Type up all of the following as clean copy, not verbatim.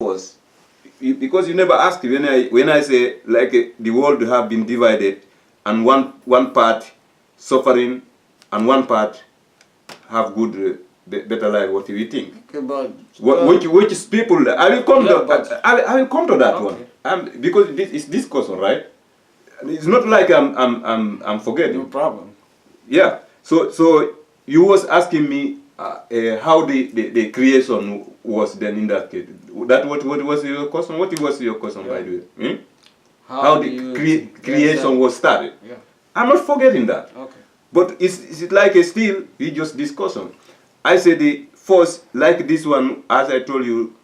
was because you never ask when I say like the world have been divided and one part suffering and one part have good better life. What do you think? Okay, but which people? I will come I will come to that okay. one. Because this is discussion, right? It's not like I'm forgetting. No problem. Yeah. So you was asking me how the creation was then in that case. What was your question? What was your question, by the way? Hmm? How the creation was started. Yeah. I'm not forgetting that. Okay. But is it like a still we just discussion? I said the first, like this one, as I told you,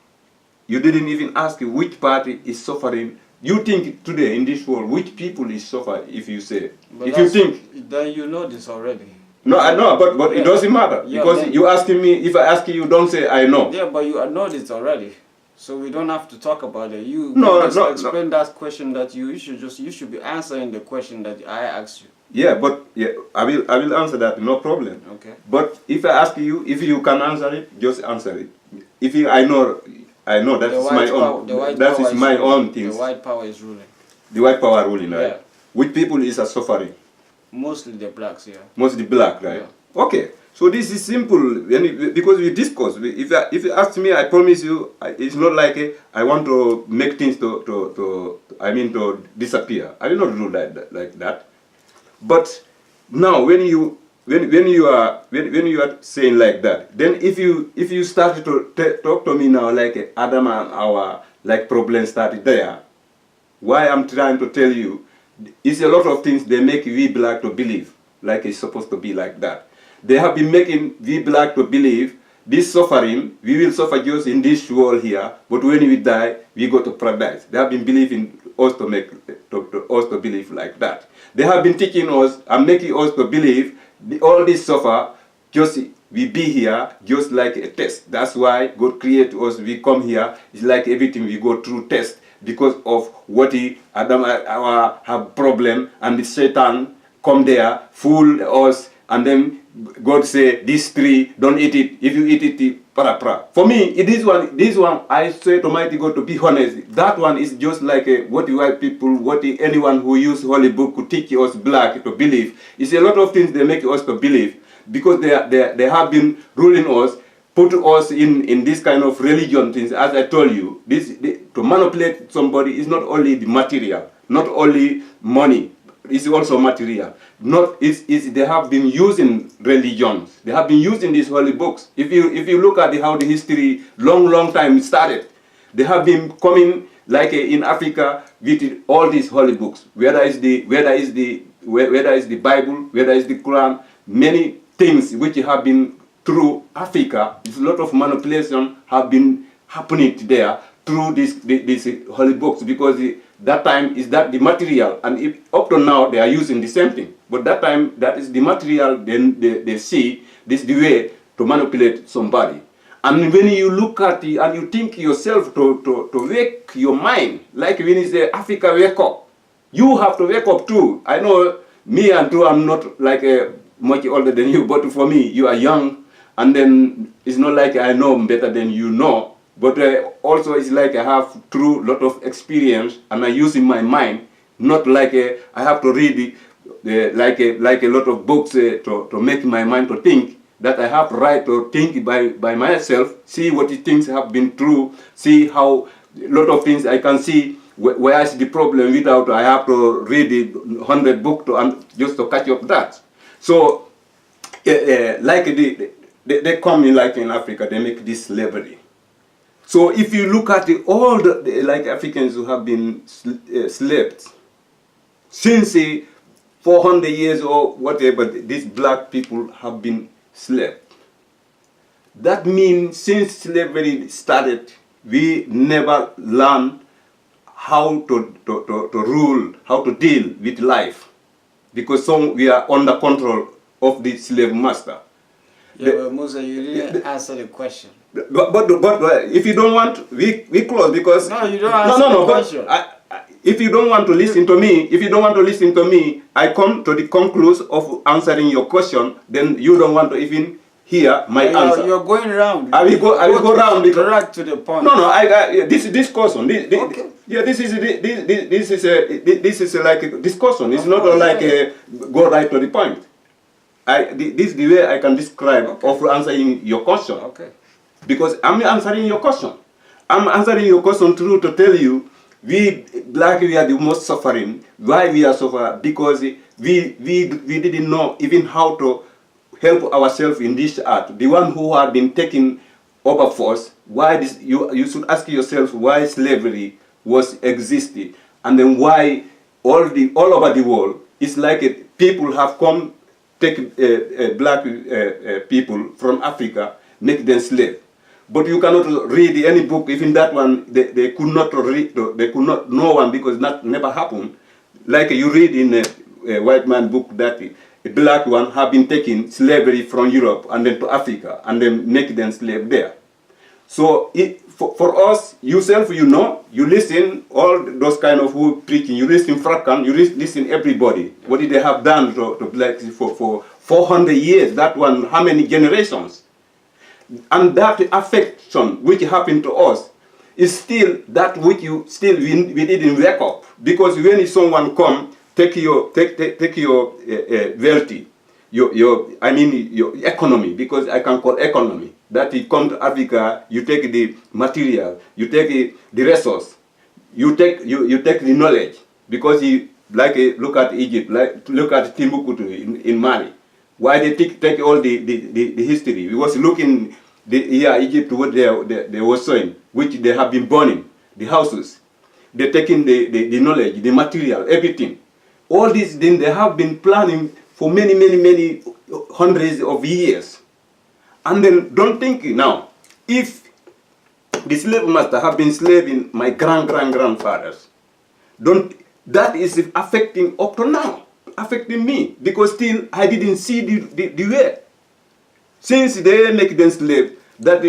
you didn't even ask which party is suffering. You think today in this world which people is suffering if you say But if you think then you know this already. no, I know, but yeah. It doesn't matter because you asking me. If I ask you, don't say I know. Yeah, but you know this already, so we don't have to talk about it. You just explain that question that you should be answering the question that I asked you. Yeah, but yeah, I will answer that, no problem. Okay. But if I ask you, if you can answer it, just answer it. If you, I know that is my own. That is my own things. The white power is ruling. The white power ruling, right? Yeah. Which people is suffering? Mostly the blacks, yeah. Mostly black, right? Yeah. Okay. So this is simple, because we discuss. If you ask me, I promise you, it's not like I want to make things to disappear. I will not do that like that. But now, when you are saying like that, then if you started to talk to me now like Adam and our like problem started there, why I'm trying to tell you, it's a lot of things they make we black to believe like it's supposed to be like that. They have been making we black to believe this suffering, we will suffer just in this world here, but when we die, we go to paradise. They have been believing us to believe like that. They have been teaching us and making us to believe all this suffer, just we be here just like a test. That's why God created us. We come here. It's like everything we go through test because of what Adam have problem and the Satan come there, fool us, and then God say, this tree, don't eat it. If you eat it, para. For me, this one, I say to Almighty God, to be honest, that one is just like what the white people, anyone who use Holy Book to teach us black to believe. It's a lot of things they make us to believe because they have been ruling us, put us in this kind of religion things. As I told you, to manipulate somebody is not only the material, not only money. It's also material. They have been using religions. They have been using these holy books. If you look at how the history long time started, they have been coming like in Africa with all these holy books. Whether it's the Bible, whether it's the Quran, many things which have been through Africa. There's a lot of manipulation have been happening there through these holy books because that time is that the material, and up to now they are using the same thing. But that time that is the material. Then they see this the way to manipulate somebody. And when you look at it and you think yourself to wake your mind, like when you say Africa wake up, you have to wake up too. I know me and too, I'm not like much older than you, but for me you are young, and then it's not like I know better than you know. But also it's like I have through lot of experience and I use in my mind, not like I have to read like a lot of books to make my mind to think. That I have right to think by myself, see what the things have been through, see how a lot of things I can see where is the problem without I have to read the 100 book just to catch up that. So like they come in like in Africa, they make this slavery. So if you look at all the like Africans who have been slaves since 400 years or whatever, these black people have been slaves. That means since slavery started, we never learned how to rule, how to deal with life, because we are under control of the slave master. Yeah, but Musa, you didn't answer the question. But if you don't want, we close because no, you don't answer the question. If you don't want to listen to me, I come to the conclusion of answering your question. Then you don't want to even hear my answer. You're going round. I will go round because right to the point. No, this is discussion. Okay. Yeah, this is like a discussion. It's not like go right to the point. This is the way I can describe of answering your question. Okay. Because I'm answering your question. I'm answering your question through to tell you we black we are the most suffering. Why we are suffering? Because we didn't know even how to help ourselves in this earth. The one who had been taken over force. Why this? You should ask yourself why slavery was existed, and then why all over the world it's like people have come take black people from Africa, make them slave. But you cannot read any book, even that one, they could not read, they could not know one because that never happened. Like you read in a white man book that a black one have been taking slavery from Europe and then to Africa and then make them slave there. So for us, yourself, you know, you listen all those kind of who preaching, you listen Frakan, you listen everybody. What did they have done to blacks for 400 years? That one, how many generations? And that affection which happened to us is still that which we didn't wake up. Because when someone come, take your wealthy, your economy, because I can call economy. That you come to Africa, you take the material, you take the resource, you take the knowledge, because you look at Egypt, look at Timbuktu in Mali. Why they take all the history? We was looking Egypt what they were showing, which they have been burning, the houses. They're taking the knowledge, the material, everything. All these things they have been planning for many hundreds of years. And then don't think now, if the slave master have been slaving my grandfathers, that is affecting up to now, affecting me, because still I didn't see the way. Since they make them slave, that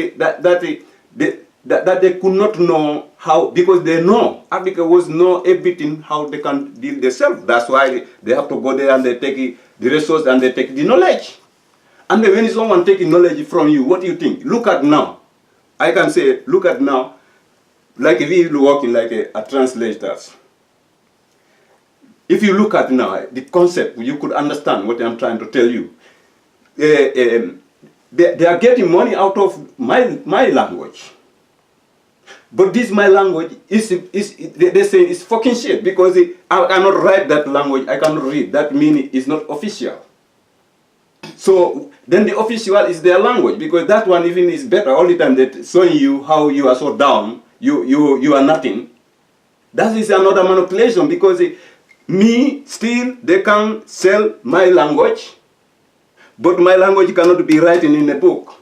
they could not know how, because they know Africa was know everything how they can deal themselves. That's why they have to go there and they take the resource and they take the knowledge. And then when someone taking knowledge from you, what do you think? Look at now. I can say, look at now, like if we working like a translators. If you look at now, the concept, you could understand what I'm trying to tell you. They are getting money out of my language. But this my language they say it's fucking shit, because I cannot write that language, I cannot read. That means it's not official. So then the official is their language, because that one even is better. All the time that showing you how you are so down, you are nothing. That is another manipulation, because me still they can sell my language, but my language cannot be written in a book.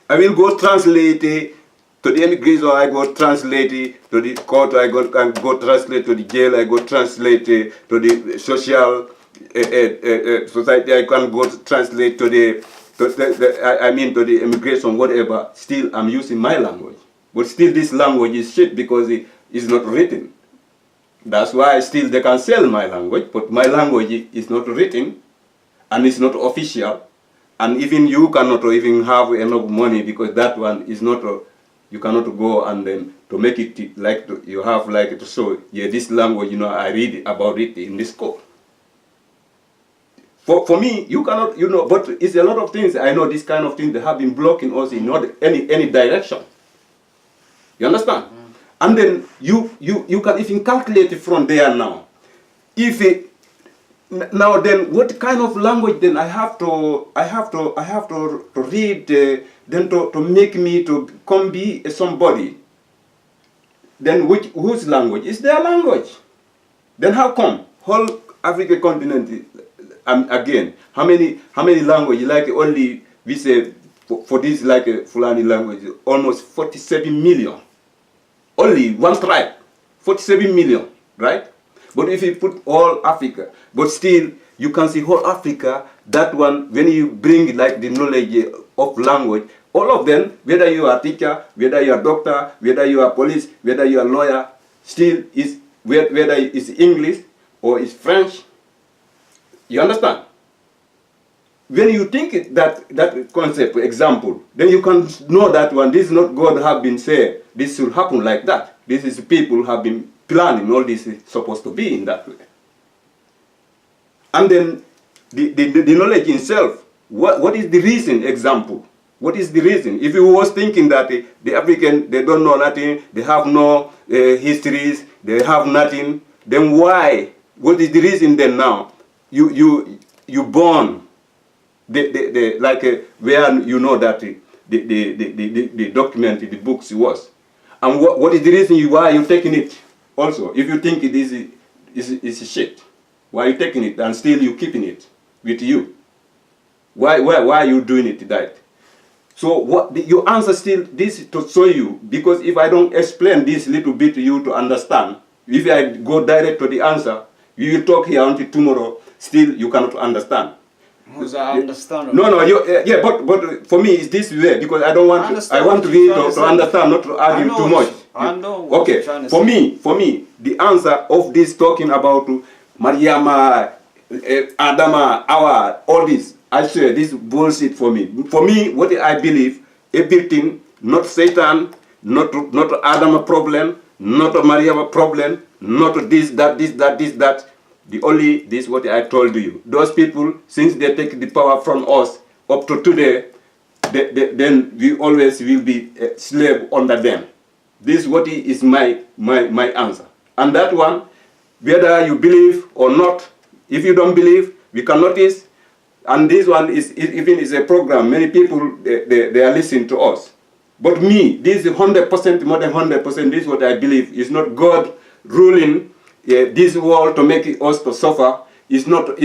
I will go translate to the immigration, I go translate to the court, I go translate to the jail, I go translate to the social society, I can go translate to the immigration, whatever. Still, I'm using my language. But still, this language is shit because it is not written. That's why still they can sell my language, but my language is not written and it's not official. And even you cannot even have enough money, because that one is not, you cannot go and then to make it like you have like to show, yeah, this language, I read about it in this school. For me, you cannot, but it's a lot of things. I know this kind of things that have been blocking us in not any direction. You understand? Mm. And then you can even calculate it from there now. Now then, what kind of language then I have to read then to make me to come be somebody? Then whose language is their language? Then how come whole African continent? Again, how many languages? Like only we say for this like a Fulani language, almost 47 million. Only one tribe, 47 million, right? But if you put all Africa, but still you can see whole Africa. That one, when you bring like the knowledge of language, all of them, whether you are a teacher, whether you are a doctor, whether you are police, whether you are a lawyer, still is whether it's English or it's French. You understand? when you think that concept, example, then you can know that one, this is not God have been saying, this should happen like that. This is people have been planning, all this is supposed to be in that way. And then the knowledge itself, what is the reason, example? What is the reason? If you was thinking that the African, they don't know nothing, they have no histories, they have nothing, then why? What is the reason then now? You born where you know that the document, the books was. And what is the reason why you taking it also? If you think it is shit, why are you taking it and still you keeping it with you? Why are you doing it that? So your answer still this to show you, because if I don't explain this little bit to you to understand, if I go direct to the answer, we will talk here until tomorrow, still you cannot understand. Because I understand. No, but for me it's this way, because I don't want to, I want to read to understand, not to argue too much. I know. Okay, for me, the answer of this talking about Mariama, Adama, Awa, all this, I swear, this bullshit for me. For me, what I believe, everything, not Satan, not Adama problem, not Mariama problem, not this, that. The only, this what I told you. Those people, since they take the power from us up to today, then we always will be a slave under them. This what is my answer. And that one, whether you believe or not, if you don't believe, we can notice. And this one even is a program. Many people, they are listening to us. But me, this is 100%, more than 100%, this is what I believe. It's not God ruling this world to make us to suffer. It's not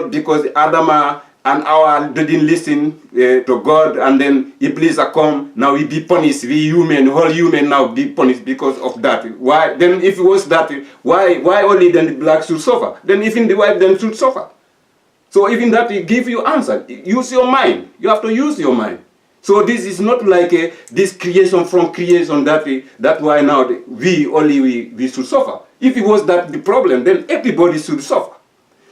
because Adama and Awa didn't listen to God, and then Iblis come, now we be punished, we human, whole human now be punished because of that. Why? Then if it was that, why only then the blacks should suffer? Then even the white then should suffer. So even that it give you answer. Use your mind. You have to use your mind. So this is not like this creation from creation that why now we should suffer. If it was that the problem, then everybody should suffer.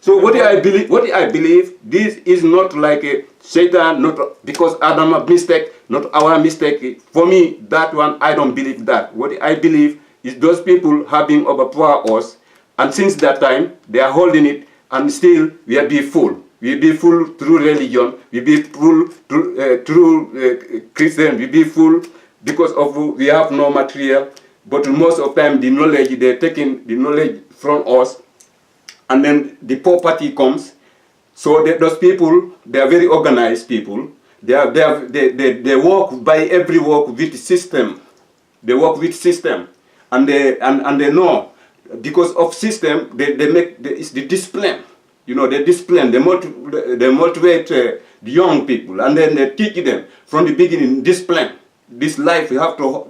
So what I believe, this is not like a Satan, not because Adam mistake, not our mistake. For me, that one I don't believe that. What I believe is those people having overpowered us, and since that time they are holding it, and still we are being fooled. We be fooled through religion. We be fooled through Christian. We be fooled because of we have no material. But most of the time, the knowledge, they're taking the knowledge from us. And then the poverty comes. So those people, they are very organized people. They work by every work with system. They work with system. And they know, because of system, they make, it's the discipline. You know, they discipline, they motivate the young people, and then they teach them from the beginning, discipline. This life you have to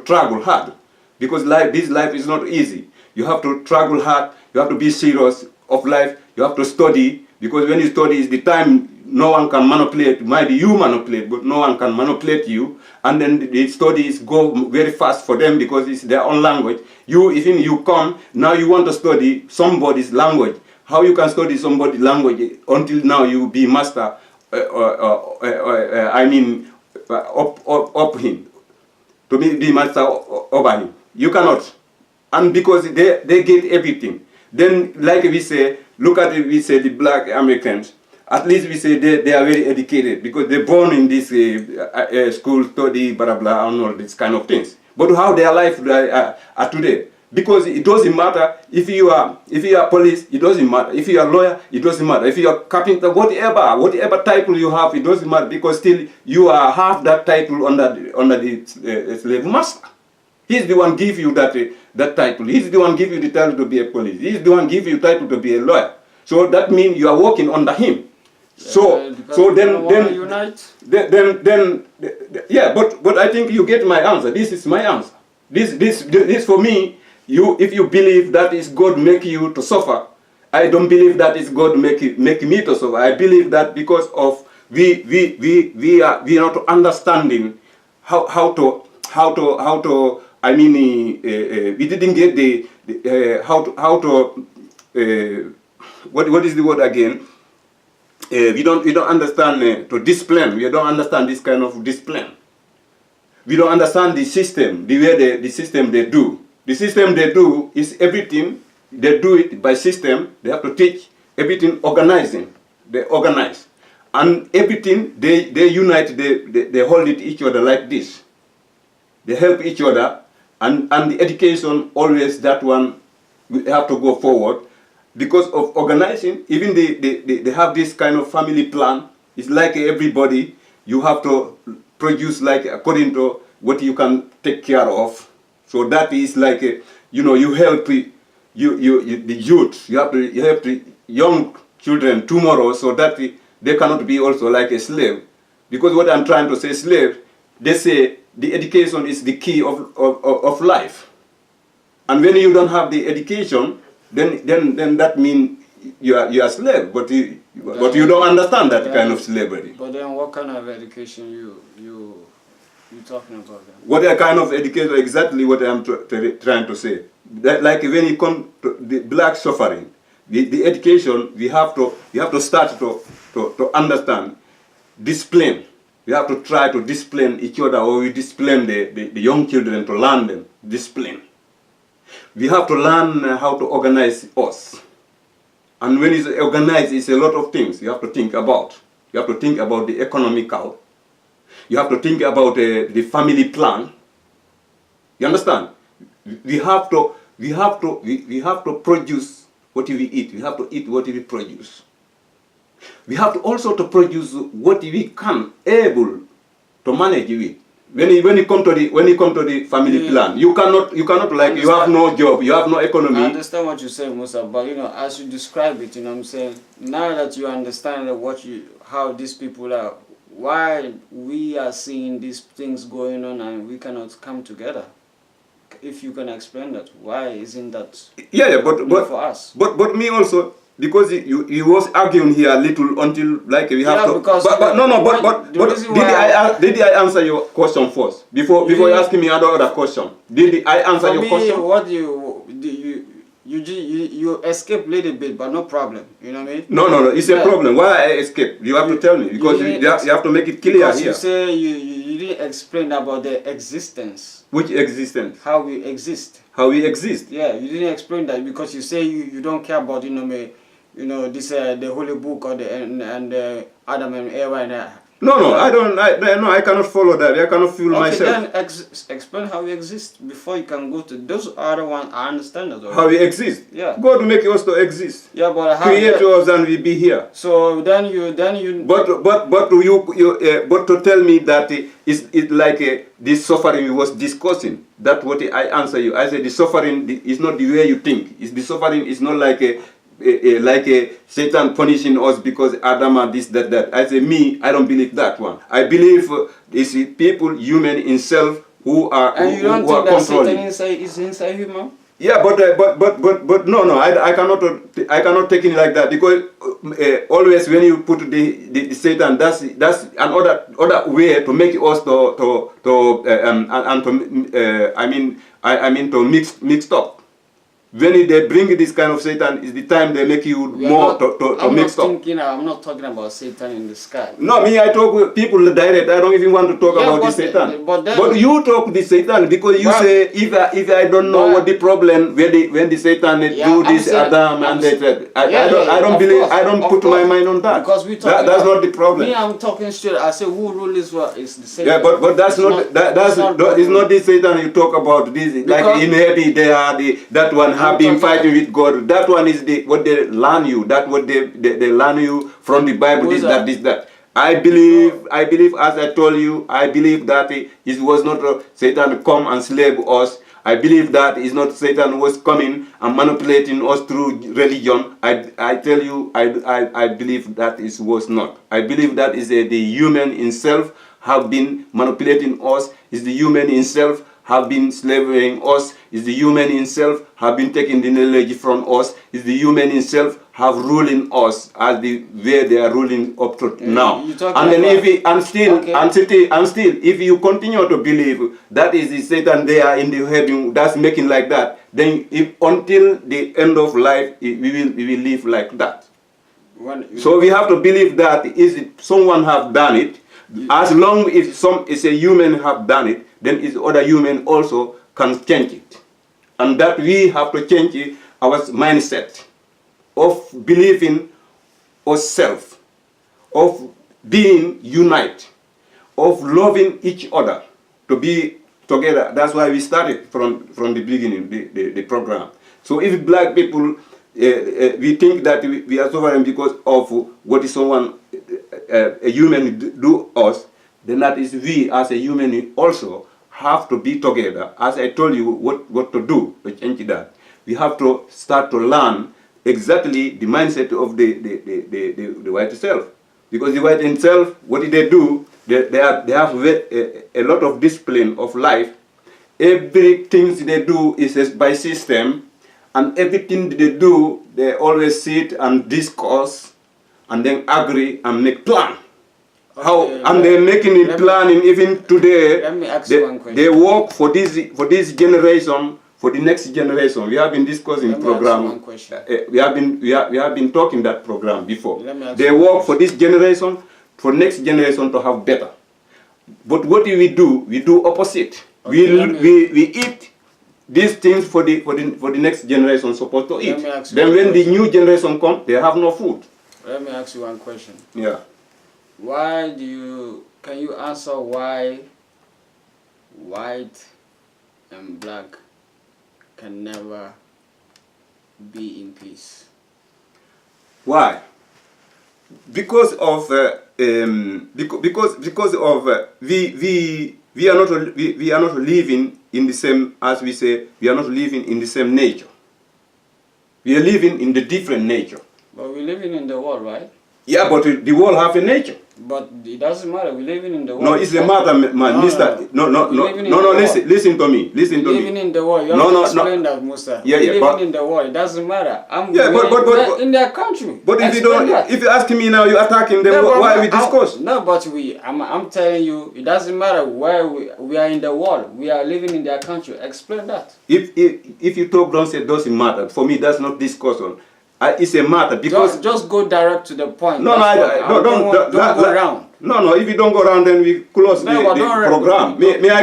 struggle hard, because this life is not easy. You have to struggle hard, you have to be serious of life, you have to study, because when you study is the time no one can manipulate. Maybe you manipulate, but no one can manipulate you. And then the studies go very fast for them because it's their own language. Even you come, now you want to study somebody's language. How you can study somebody's language until now you be master, up him, to be master over him. You cannot. And because they get everything. Then, like we say, look at it, we say the black Americans, at least we say they are very educated because they're born in this school, study, blah, blah, and all these kind of things. But how their life are today? Because it doesn't matter if you are police, it doesn't matter. If you are lawyer, it doesn't matter. If you are carpenter, whatever title you have, it doesn't matter, because still you are half that title under the slave master. He's the one give you that title. He's the one give you the title to be a police. He's the one give you title to be a lawyer. So that means you are working under him. So then yeah. But I think you get my answer. This is my answer. This for me. If you believe that is God make you to suffer, I don't believe that is God make me to suffer. I believe that because of we are not understanding how to. I mean, we didn't get the how to what is the word again? we don't understand to discipline. We don't understand this kind of discipline. We don't understand the system, the way the system they do. The system they do is everything. They do it by system. They have to teach everything organizing. They organize. And everything, they unite, they hold it each other like this. They help each other. And the education, always that one, we have to go forward. Because of organizing, even they have this kind of family plan. It's like everybody, you have to produce like according to what you can take care of. So that is like, you help the youth. You have to young children tomorrow, so that they cannot be also like a slave. Because what I'm trying to say, slave, they say the education is the key of life. And when you don't have the education, then that means you are a slave. But you don't understand that kind of slavery. But then what kind of education you talking about then? What kind of education, exactly what I'm trying to say. That, like when it comes to the black suffering, the education, we have to start to understand discipline. We have to try to discipline each other, or we discipline the young children to learn them discipline. We have to learn how to organize us. And when it's organized, it's a lot of things you have to think about. You have to think about the economical. You have to think about the family plan. You understand? We have to produce what we eat. We have to eat what we produce. We have to also to produce what we can able to manage with. When you come to the family plan, you cannot like you have no job, you have no economy. I understand what you say, Musa, but as you describe it, I'm saying, now that you understand how these people are, why we are seeing these things going on and we cannot come together. If you can explain that, why isn't that? Yeah, but for us? But me also. Because you was arguing here a little until like we have to. Because did I answer your question first before you asking me other question? Did I answer your question? What you escape a little bit, but no problem. You know what I mean? No. It's a problem. Why I escape? You have to tell me because you have to make it clear because here. You say you didn't explain about the existence. Which existence? How we exist. How we exist? Yeah, you didn't explain that because you say you don't care about this the holy book or Adam and Eva. No, I don't. I cannot follow that. I cannot feel myself. Then explain how we exist before you can go to those other ones. I understand that already. How we exist? Yeah. God make us to exist. Yeah, but how? Create us and we be here. So then you. But to tell me that it's like this suffering we was discussing. That's what I answer you. I said the suffering is not the way you think. The suffering is not like a Satan punishing us because Adam and this, that. I say I don't believe that one. I believe it's people, human in self, who are and you don't think that Satan is inside human? Yeah, but no, I cannot take it like that because always when you put the Satan, that's another way to make us to mix up. When they bring this kind of Satan, is the time they make you to mix up. I'm not talking about Satan in the sky. No, I talk with people direct. I don't even want to talk about the Satan. But you talk the Satan because you say if I don't know what the problem when the Satan do this Adam and that. I don't believe. I don't put my mind on that. Because that's not the problem. I'm talking straight. I say who rule Israel is the Satan. Yeah, but that's not it's not the Satan you talk about. This like in heavy they are that one. Have been fighting with God. That one is what they learn you. That what they learn you from the Bible. This that. I believe as I told you. I believe that it was not Satan to come and slave us. I believe that it's not Satan who was coming and manipulating us through religion. I tell you, I believe that it was not. I believe that is the human himself have been manipulating us. Is the human himself have been slaving us, is the human himself have been taking the knowledge from us, is the human himself have ruling us as the way they are ruling up to now. And then still if you continue to believe that is the Satan there in the heaven that's making like that, then until the end of life we will live like that. So we have to believe that if someone have done it, as long as it's a human have done it, then is other human also can change it. And that we have to change our mindset of believing ourselves, of being united, of loving each other, to be together. That's why we started from the beginning, the program. So if black people, we think that we are suffering because of what is someone, a human do us, then that is we as a human also have to be together. As I told you what to do to change that. We have to start to learn exactly the mindset of the white self. Because the white itself, what did they do? They have a lot of discipline of life. Everything they do is by system, and everything they do, they always sit and discuss, and then agree and make plan. Okay, and they're making it planning even today. Let me ask you one question. They work for this generation, for the next generation. We have been discussing program. One question. We have been talking that program before. They work for this generation, for next generation to have better. But what do? We do opposite. Okay, we eat these things for the next generation supposed to eat. Then when the new generation come, they have no food. Let me ask you one question. Yeah. Can you answer why white and black can never be in peace? Why? Because of we are not living in the same, as we say, we are not living in the same nature. We are living in the different nature. But we're living in the world, right? Yeah, but the world have a nature. But it doesn't matter. We're living in the world. No, it's a matter, man. Listen to me. Listen to me. Living in the world. You have to explain that, Musa. Yeah, living in the world. It doesn't matter. But in their country. But if you don't, if you ask me now, you're attacking them. Why we discuss? No, but I'm telling you, it doesn't matter where we are in the world. We are living in their country. Explain that. If you talk, don't say it doesn't matter. For me, that's not discussion. It's a matter because just go direct to the point. No, don't go around. No, if you don't go around, then we close the program. I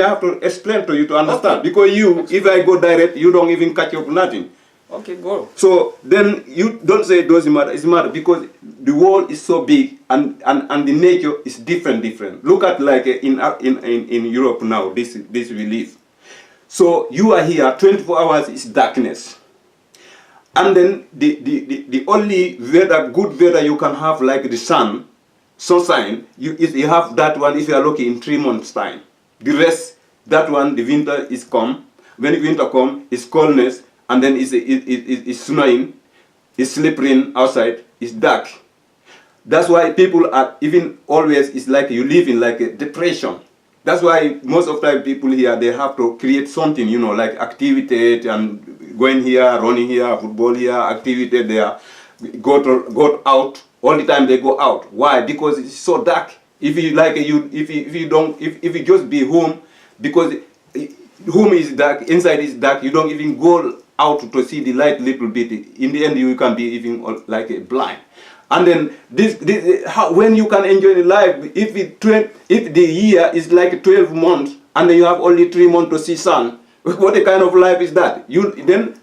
have to explain to you to understand. Okay. Because if I go direct, you don't even catch up nothing. Okay, go. So then you don't say it doesn't matter. It's matter because the world is so big and the nature is different. Look at like in Europe now. This we live. So you are here. 24 hours is darkness. And then the only good weather you can have, like the sunshine, you have that one if you are lucky in 3 months' time. The rest, that one, the winter is come. When the winter come, it's coldness, and then it's snowing, it's slippery outside, it's dark. That's why people are even always, it's like you live in like a depression. That's why most of the time people here, they have to create something, like activity and going here, running here, football here, activity there, go out, all the time they go out. Why? Because it's so dark. If you just be home, because home is dark, inside is dark, you don't even go out to see the light little bit. In the end, you can be even like a blind. And then when you can enjoy the life, if the year is like 12 months and then you have only 3 months to see sun, what kind of life is that? Then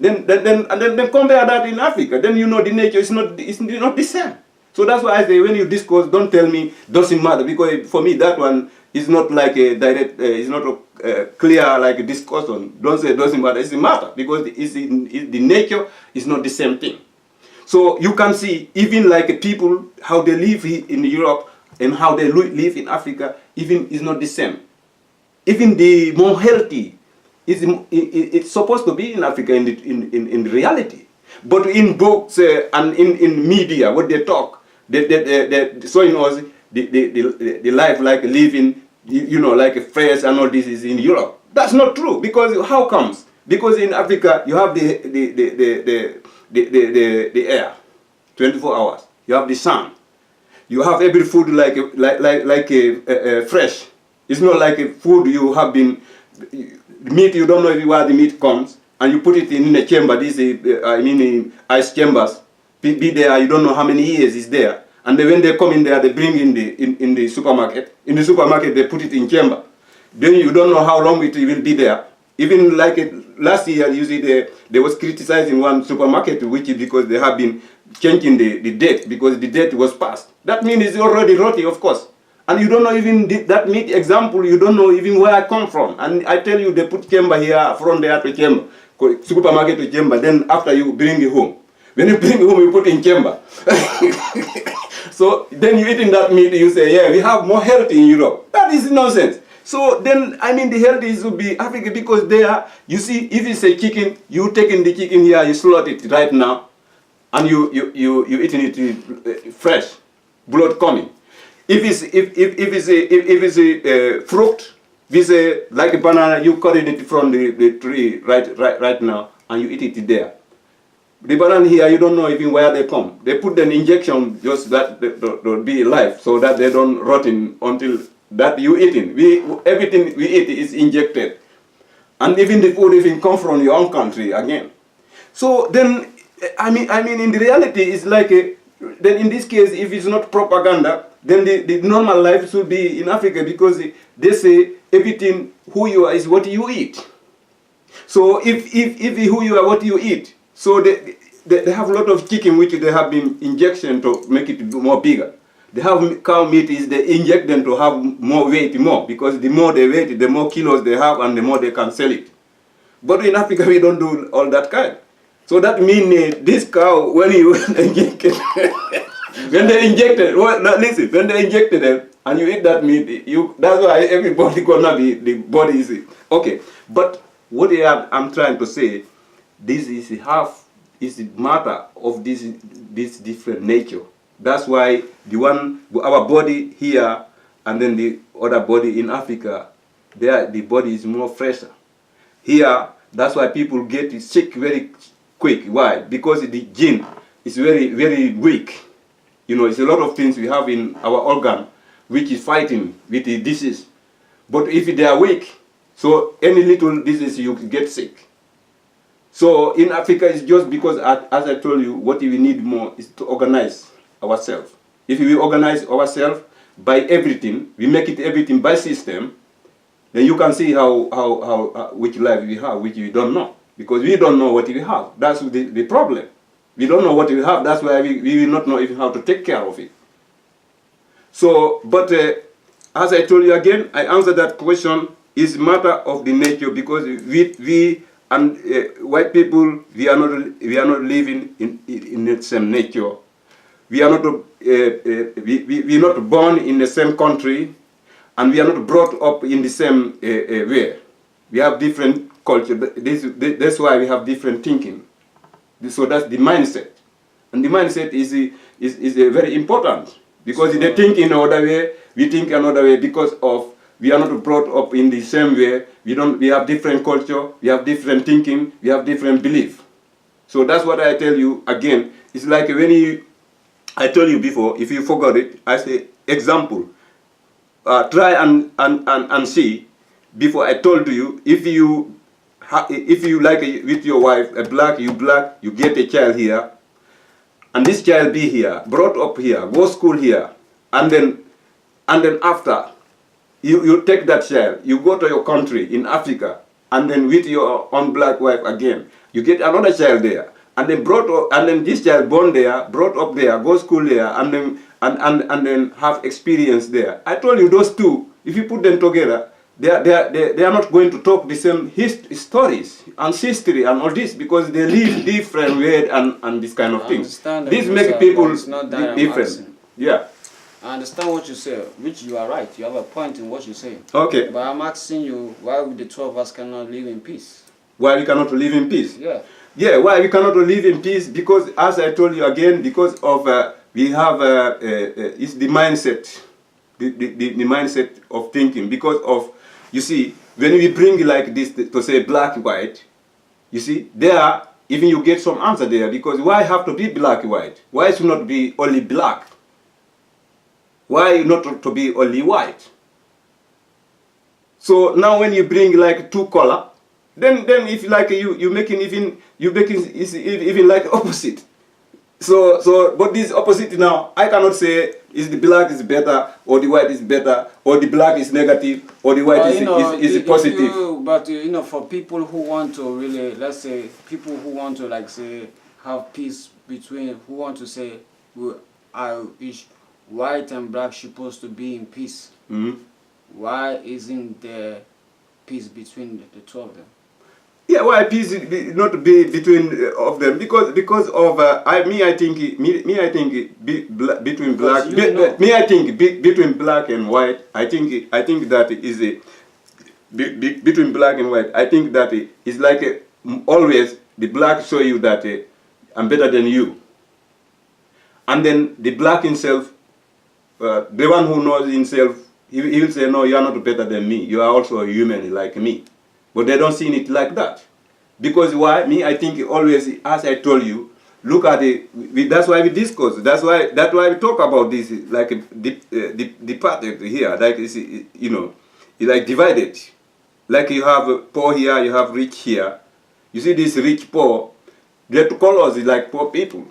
compare that in Africa. Then the nature is not the same. So that's why I say when you discuss, don't tell me doesn't matter, because for me that one is not like a direct, it's not a clear like a discussion. Don't say it doesn't matter. It's a matter because the nature is not the same thing. So you can see even like people, how they live in Europe and how they live in Africa, even is not the same. Even the more healthy, it's supposed to be in Africa in reality. But in books and in media, what they talk, they're showing us the life like living, like a fresh and all this is in Europe. That's not true, because how comes? Because in Africa you have the air, 24 hours. You have the sun. You have every food like fresh. It's not like a food you have been meat. You don't know where the meat comes, and you put it in a chamber. This in ice chambers. be there. You don't know how many years it's there. And then when they come in there, they bring in the supermarket. In the supermarket, they put it in chamber. Then you don't know how long it will be there. Even like last year, you see, they was criticizing one supermarket, which is because they have been changing the date, because the date was passed. That means it's already rotty, of course. And you don't know even that meat example, you don't know even where I come from. And I tell you, they put chamber here, from there to chamber, supermarket to chamber, then after you bring it home. When you bring it home, you put in chamber. So then you eating that meat, you say, yeah, we have more health in Europe. That is nonsense. So then, I mean, the health is to be Africa, because there, you see, if it's a chicken, you taking the chicken here, you slaughter it right now, and you eating it fresh, blood coming. If it's a fruit, this like a banana, you cutting it from the tree right now, and you eat it there. The banana here, you don't know even where they come. They put an injection just that they'll be alive, so that they don't rot in until that you eating. Everything we eat is injected, and even the food even come from your own country again. So then, I mean, in the reality, it's like then in this case, if it's not propaganda, then the normal life should be in Africa, because they say everything who you are is what you eat. So if who you are what you eat, so they have a lot of chicken which they have been injection to make it more bigger. They have cow meat is they inject them to have more weight more, because the more they weigh, the more kilos they have and the more they can sell it. But in Africa we don't do all that kind. So that means this cow, when you inject it, when they injected, well, now listen, when they injected them and you eat that meat, that's why everybody gonna be, the body is okay. But what I'm trying to say, this is the matter of this different nature. That's why our body here and then the other body in Africa, there the body is more fresher. Here, that's why people get sick very quick. Why? Because the gene is very, very weak. You know, it's a lot of things we have in our organ which is fighting with the disease. But if they are weak, so any little disease you get sick. So in Africa, it's just because, as I told you, what we need more is to organize ourselves. If we organize ourselves by everything, we make it everything by system, then you can see how which life we have, which we don't know. Because we don't know what we have. That's the problem. We don't know what we have. That's why we will not know even how to take care of it. So, but as I told you again, I answered that question. It's a matter of the nature, because we and white people, we are not living in the same nature. We are not we are not born in the same country, and we are not brought up in the same way. We have different culture. That's why we have different thinking. So that's the mindset, and the mindset is very important, because they think in another way, we think another way, because of we are not brought up in the same way. We have different culture, we have different thinking, we have different belief. So that's what I tell you again. It's like when I told you before, if you forgot it, I say example. Try and see. Before I told you, if you like with your wife, you get a child here, and this child be here, brought up here, go school here, and then after you take that child, you go to your country in Africa, and then with your own black wife again, you get another child there, and then this child born there, brought up there, go school there, and then have experience there. I told you those two, if you put them together, they are not going to talk the same stories and history and all this, because they live different ways and this kind of things. This makes people different. Yeah. I understand what you say, which you are right. You have a point in what you say. Okay. But I'm asking you, why the two of us cannot live in peace? Why we cannot live in peace? Yeah. Yeah, why we cannot live in peace? Because, as I told you again, because of we have it's the mindset, the mindset of thinking. Because of, you see, when we bring like this to say black white, you see, there even you get some answer there. Because why have to be black white? Why should not be only black? Why not to be only white? So now when you bring like two color, then if like you making even like opposite. So, but this opposite now, I cannot say is the black is better or the white is better or the black is negative or the white is positive. But you know, for people who want to really, let's say, people who want to like say have peace between, who want to say, is white and black supposed to be in peace? Mm-hmm. Why isn't there peace between the two of them? Yeah, why peace not be between of them? Because of I think between black between black and white. I think that is a between black and white. I think that is like always the black show you that I'm better than you, and then the black himself, the one who knows himself, he will say no, you are not better than me. You are also a human like me. But they don't see it like that. Because why? Me, I think always, as I told you, look at it. That's why we discuss. That's why we talk about this, like the part here, like it's, you know, it's like divided. Like you have poor here, you have rich here. You see this rich poor, they call us like poor people.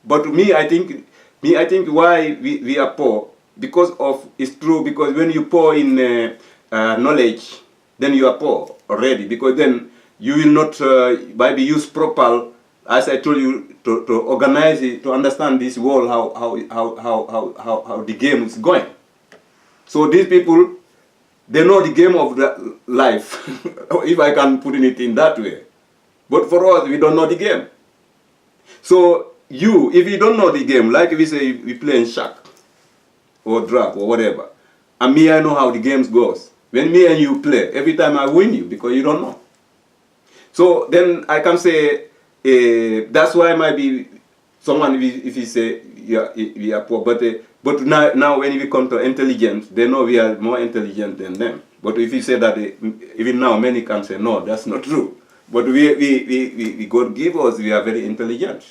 But me, I think why we are poor, because of, it's true, because when you pour in knowledge, then you are poor already, because then you will not maybe use proper, as I told you, to organize it, to understand this world, how the game is going. So these people, they know the game of the life, if I can put it in that way. But for us, we don't know the game. So if you don't know the game, like we say we play in shack or drag or whatever, and me, I know how the games goes. When me and you play, every time I win you because you don't know. So then I can say that's why maybe someone, if he say we are poor, but now when we come to intelligence, they know we are more intelligent than them. But if you say that, even now many can say no, that's not true. But we God give us, we are very intelligent.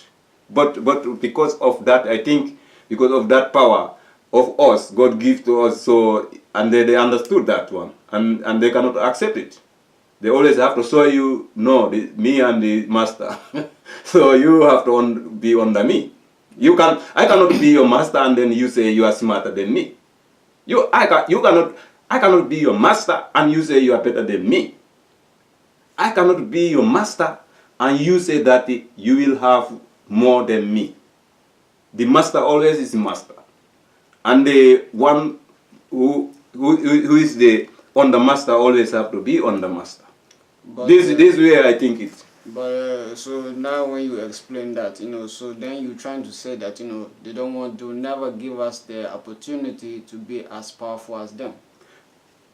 But because of that, I think because of that power of us, God give to us, so. And they understood that one, and they cannot accept it. They always have to show you, no, me and the master. So you have to be under me. I cannot be your master and then you say you are smarter than me. I cannot be your master and you say you are better than me. I cannot be your master and you say that you will have more than me. The master always is master, and the one who is on the master always have to on the master. But this way I think it. But so now when you explain that, you know, so then you're trying to say that, you know, they don't want to never give us the opportunity to be as powerful as them.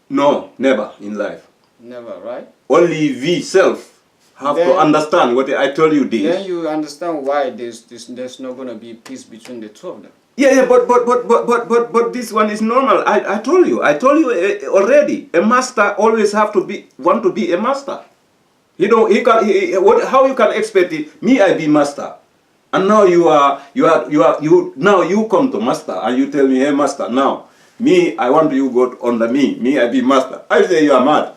No, never in life. Never, right? Only we self have to understand what I told you this. Then you understand why there's not going to be peace between the two of them. Yeah, but this one is normal. I told you already. A master always want to be a master. You know, how you can expect it? Me, I be master, and now now you come to master and you tell me, hey master, now me, I want you go under me. Me, I be master. I say you are mad.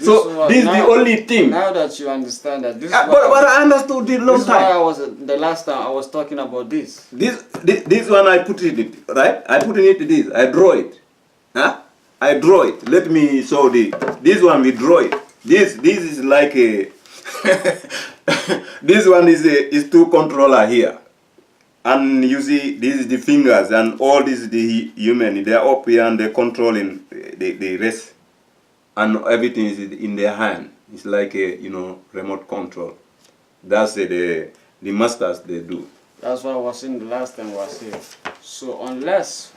So this is the only thing. Now that you understand that, this. But I understood it long time. This is why the last time I was talking about this. This one I put it right. I put it this. I draw it. Huh? I draw it. Let me show this one. We draw it. This is like a. This one is two controller here, and you see this is the fingers and all this is the human. They are up here and they're controlling the rest. And everything is in their hand. It's like a, you know, remote control. That's the masters they do. That's what I was saying the last time I was here. So unless